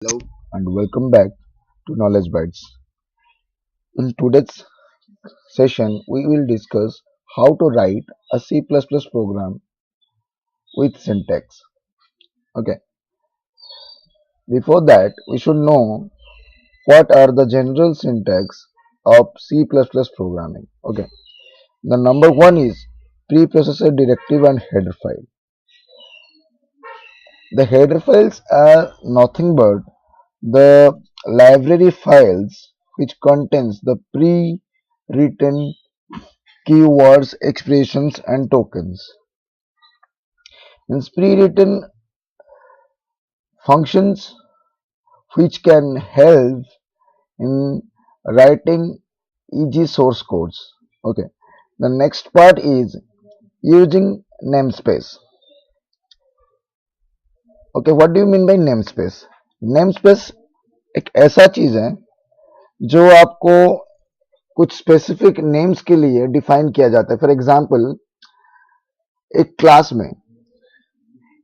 Hello and welcome back to Knowledge Bites. In today's session, we will discuss how to write a C++ program with syntax. Okay, before that, we should know what are the general syntax of C++ programming. Okay, the number one is preprocessor directive and header file. The header files are nothing but the library files which contains the pre-written keywords, expressions, and tokens. Means pre-written functions which can help in writing easy source codes. Okay. The next part is using namespace. Okay, what do you mean by namespace? Namespace एक ऐसा चीज है जो आपको कुछ specific names के लिए define किया जाता है. फॉर एग्जाम्पल, एक क्लास में,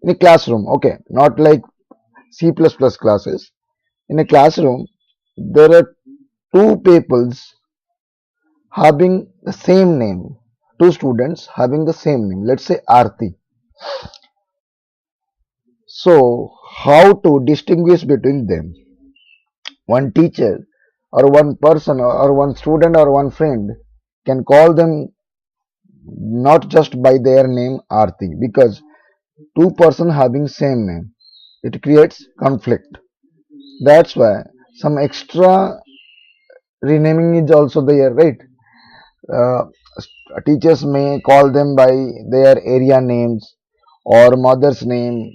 in a classroom, okay, not like C++ classes. In a classroom, there are two peoples having the same name, two students having the same name. Let's say Arti. So, how to distinguish between them? One teacher or one person or one student or one friend can call them not just by their name Arti, because two person having same name, it creates conflict. That's why some extra renaming is also there, right? uh, Teachers may call them by their area names or mother's name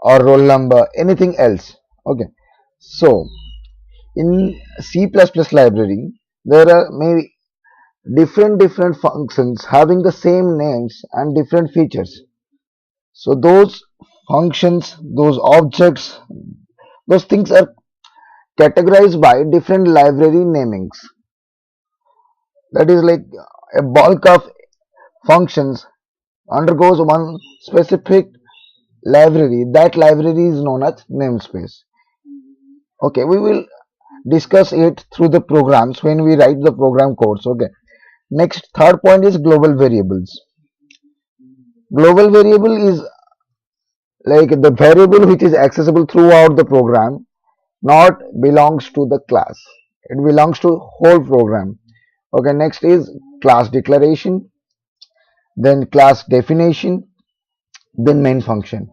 or roll number, anything else. Okay, so in C++ library there are maybe different functions having the same names and different features. So those functions, those objects, those things are categorized by different library namings. That is like a bulk of functions undergoes one specific library. That library is known as namespace. Okay, we will discuss it through the programs when we write the program codes. Okay, next, third point is global variables. Global variable is like the variable which is accessible throughout the program, not belongs to the class. It belongs to whole program. Okay, next is class declaration, then class definition, then main function.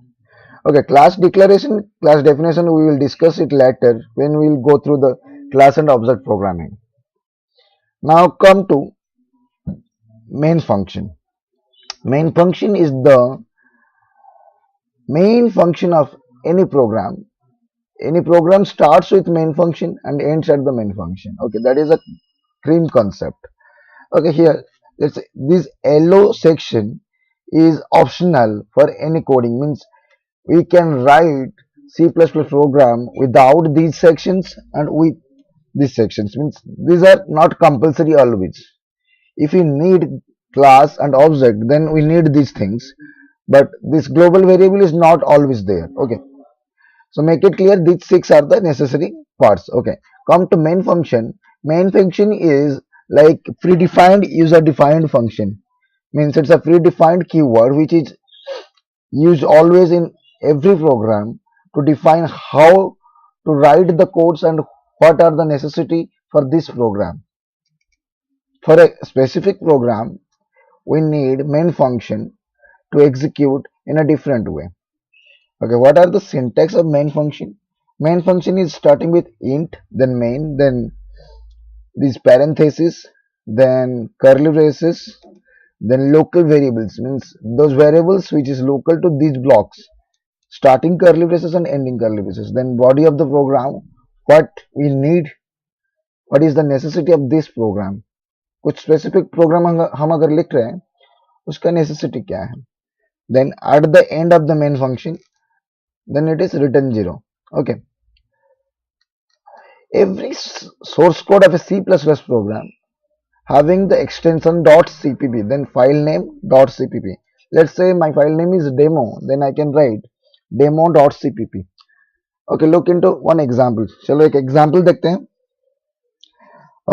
Okay, class definition, we will discuss it later when we will go through the class and object programming. Now come to main function. Main function is the main function of any program. Any program starts with main function and ends at the main function. Okay, that is a cream concept. Okay, here let's say this yellow section is optional for any coding. Means we can write C++ program without these sections and with these sections. Means these are not compulsory always. If we need class and object, then we need these things, but this global variable is not always there. Okay, so make it clear these six are the necessary parts. Okay, come to main function. Main function is like predefined user defined function. Means it's a predefined keyword which is used always in every program to define how to write the codes and what are the necessity for this program. For a specific program, we need main function to execute in a different way. Okay, what are the syntax of main function? Main function is starting with int, then main, then these parentheses, then curly braces, then local variables, means those variables which is local to these blocks, starting curly braces and ending curly braces. Then body of the program, what we need, what is the necessity of this program. कुछ specific programme हम अगर लिख रहे हैं उसका necessity क्या है. Then at the end of the main function, then it is return 0. Okay, every source code of a C++ program having the extension .cpp, then file name .cpp. Let's say my file name is demo, then I can write demo.cpp. Okay, look into one example. चलो एक example देखते हैं.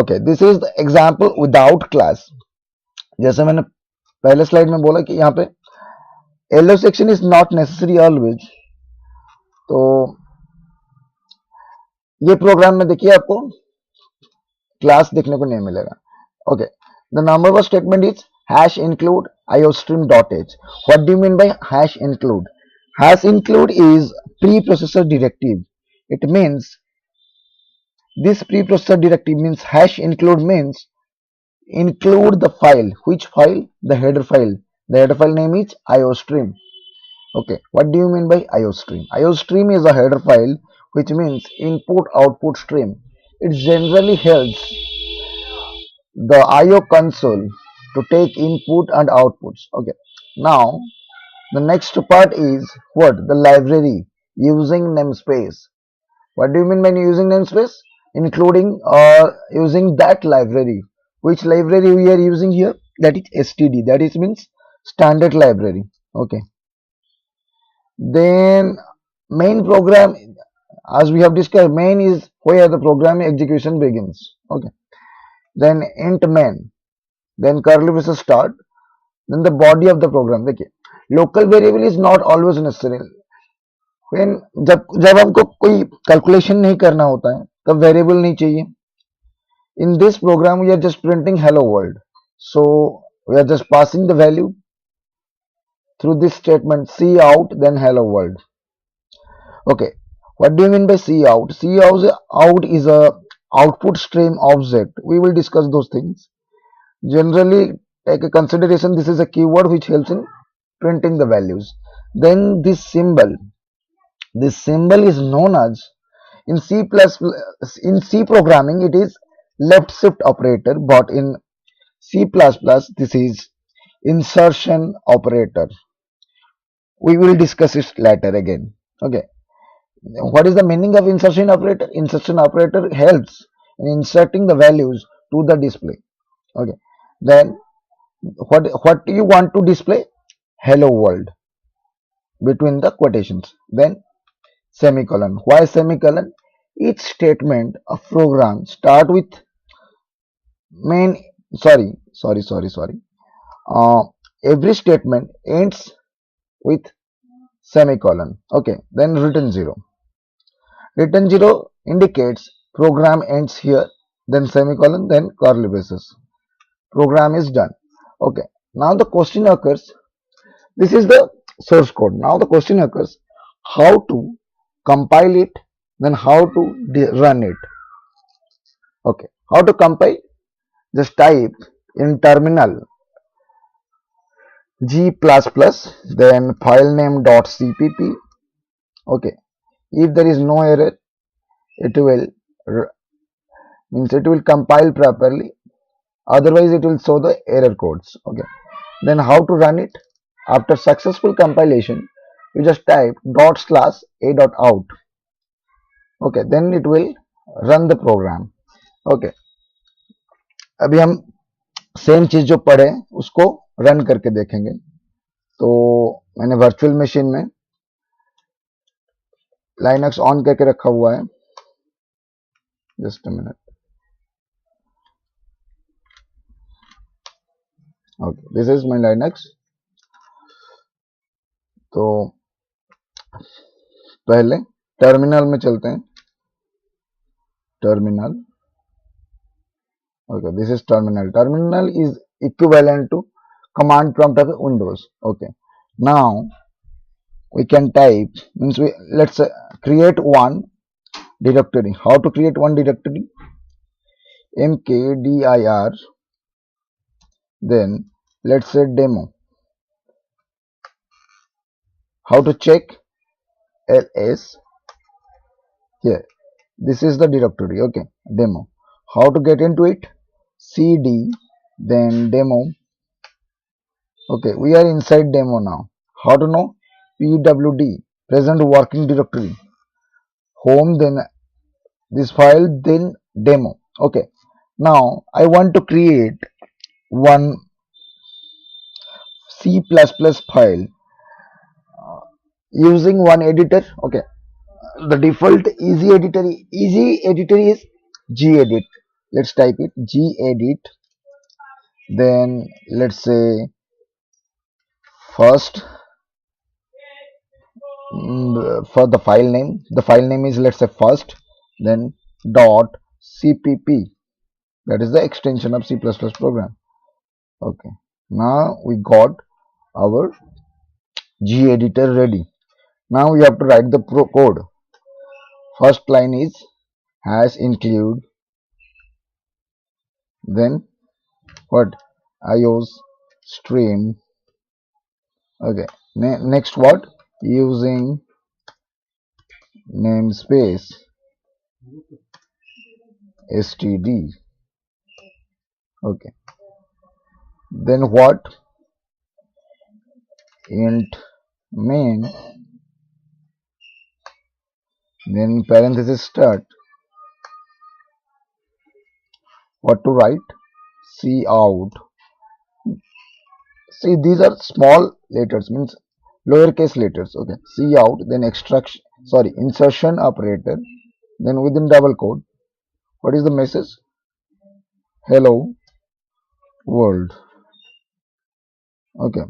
Okay, this is the example without class. जैसे मैंने पहले slide में बोला कि यहाँ पे else section is not necessary always. तो ये प्रोग्राम में देखिए आपको क्लास देखने को नहीं मिलेगा. Okay, the number of statement is hash include iostream dot h. What do you mean by hash include? Hash include is preprocessor directive. It means this preprocessor directive means hash include means include the file. Which file? The header file. The header file name is iostream. Okay, what do you mean by iostream? Iostream is a header file which means input output stream. It generally helps the IO console to take input and outputs. Okay, now the next part is what? The library using namespace. What do you mean by using namespace? Including or using that library. Which library we are using here? That is STD. That is means standard library. Okay. Then main program, as we have discussed, main is where the program execution begins. Okay. Then int main. Then curly braces start. Then the body of the program. देखिए, local variable is not always necessary. When जब हमको कोई calculation नहीं करना होता है तब variable नहीं चाहिए. In this program we are just printing hello world, so we are just passing the value through this statement see out then hello world. Okay, what do you mean by see out? See out is a output stream object. We will discuss those things. Generally take a consideration, this is a keyword which helps in printing the values. Then this symbol is known as in C programming it is left shift operator, but in C++ this is insertion operator. We will discuss it later again. Okay, what is the meaning of insertion operator? Insertion operator helps in inserting the values to the display. Okay, then what do you want to display? Hello world between the quotations. Then semicolon. Why semicolon? Each statement of program start with main. Sorry. Every statement ends with semicolon. Okay, then return 0. Return 0 indicates program ends here, then semicolon, then curly braces. Program is done. Okay, now the question occurs. This is the source code. Now the question occurs how to compile it, then how to run it. Okay, how to compile? Just type in terminal g++, then file name .cpp. Okay, if there is no error, it will compile properly. Otherwise, it will show the error codes. Okay, then how to run it? After successful compilation, you just type /a.out. Okay, then it will run the program. Okay, अभी हम same चीज जो पढ़े उसको run करके देखेंगे. तो मैंने वर्चुअल मशीन में लाइनक्स ऑन करके रखा हुआ है. Just a minute. Okay, this is my Linux. तो पहले टर्मिनल में चलते हैं. Terminal. Okay, this is terminal. Terminal is equivalent to command prompt of Windows. Okay, now we can type means let's create one directory. How to create one directory? mkdir, then let's say demo. How to check? ls. Here, this is the directory. Okay, demo. How to get into it? cd, then demo. Okay, we are inside demo now. How to know? pwd, present working directory. Home, then this file, then demo. Okay, now I want to create one C++ file using one editor. Okay, The default easy editor is gedit. Let's type it gedit. Then let's say first, for the file name is, let's say, first, then dot cpp. That is the extension of C++ program. Okay, now we got our gedit ready. Now we have to write the code. First line is hash include, then what, ios stream. Okay, next what, using namespace std. Okay, then what, int main, then parenthesis start. What to write, cout. See, these are small letters, means lowercase letters. Okay, cout, then extraction, sorry, insertion operator, then within double quote, what is the message, hello world. Okay,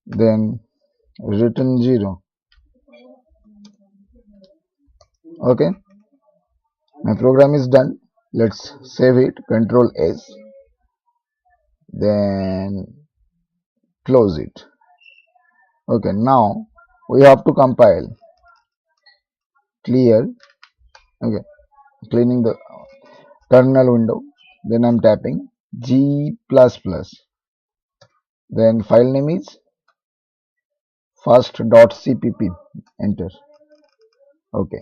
then return 0. Okay, my program is done. Let's save it, control s, then close it. Okay, now we have to compile, clear. Okay, cleaning the terminal window, then I'm tapping g++, then file name is first.cpp, enter. Okay,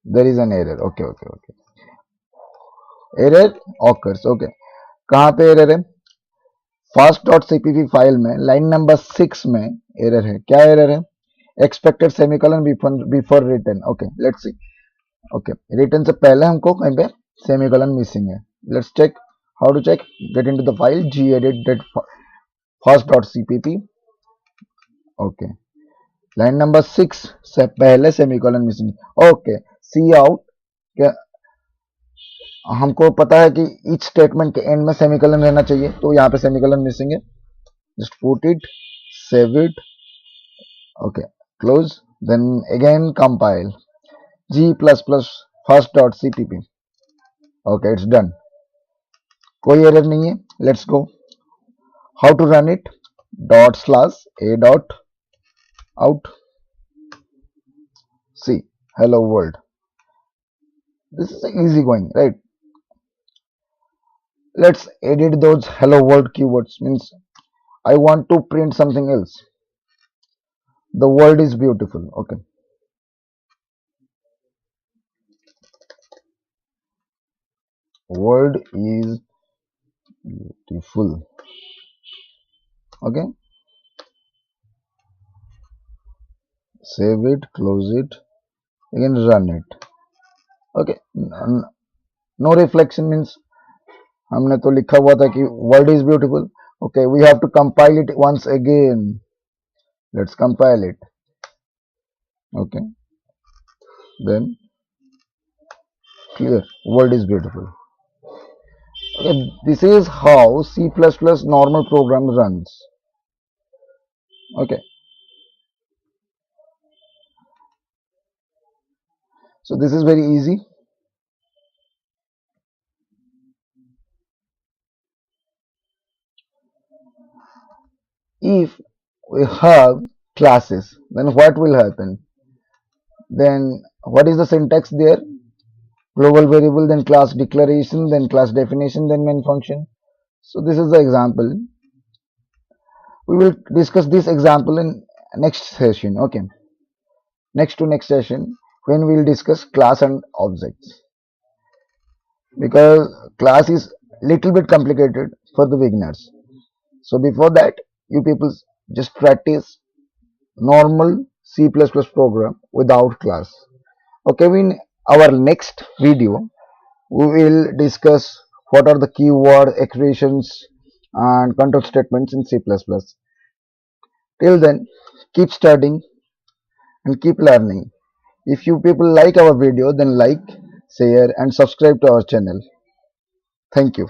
there is an error. Okay, error occurs. Okay, कहाँ पे error है, first.cpp file में line number 6 में error है. क्या error है, expected semicolon before return. Okay, let's see. Okay, return से पहले हमको कहीं पे सेमीकोलन मिसिंग है. Let's check. How to check, get into the file gedit first.cpp. Okay, line number 6 से पहले semicolon missing. Okay, C out. हमको पता है कि ईच स्टेटमेंट के एंड में सेमीकोलन रहना चाहिए, तो यहाँ पे सेमीकोलन मिसिंग है. Just put it, save it. Okay, close, then again compile g++ first.cpp. Okay, it's done, कोई एरर नहीं है. Let's go. How to run it, ./a.out. see, hello world. This is easy going, right? Let's edit those hello world keywords. Means I want to print something else. The world is beautiful. Okay, world is beautiful. Okay, save it, close it, again run it. Okay, no reflection means हमने तो लिखा हुआ था कि world is beautiful. Okay, we have to compile it once again. Let's compile it. Okay, then clear, world is beautiful. Okay, this is how C++ normal program runs. Okay, so this is very easy. If we have classes, then what will happen? Then what is the syntax there? Global variable, then class declaration, then class definition, then main function. So this is the example. We will discuss this example in next session. Okay, next to next session, when we will discuss class and objects, because class is little bit complicated for the beginners. So before that, you people just practice normal C++ program without class. Okay, in our next video, we will discuss what are the keyword expressions and control statements in C++. Till then, keep studying and keep learning. If you people like our video, then like, share and subscribe to our channel. Thank you.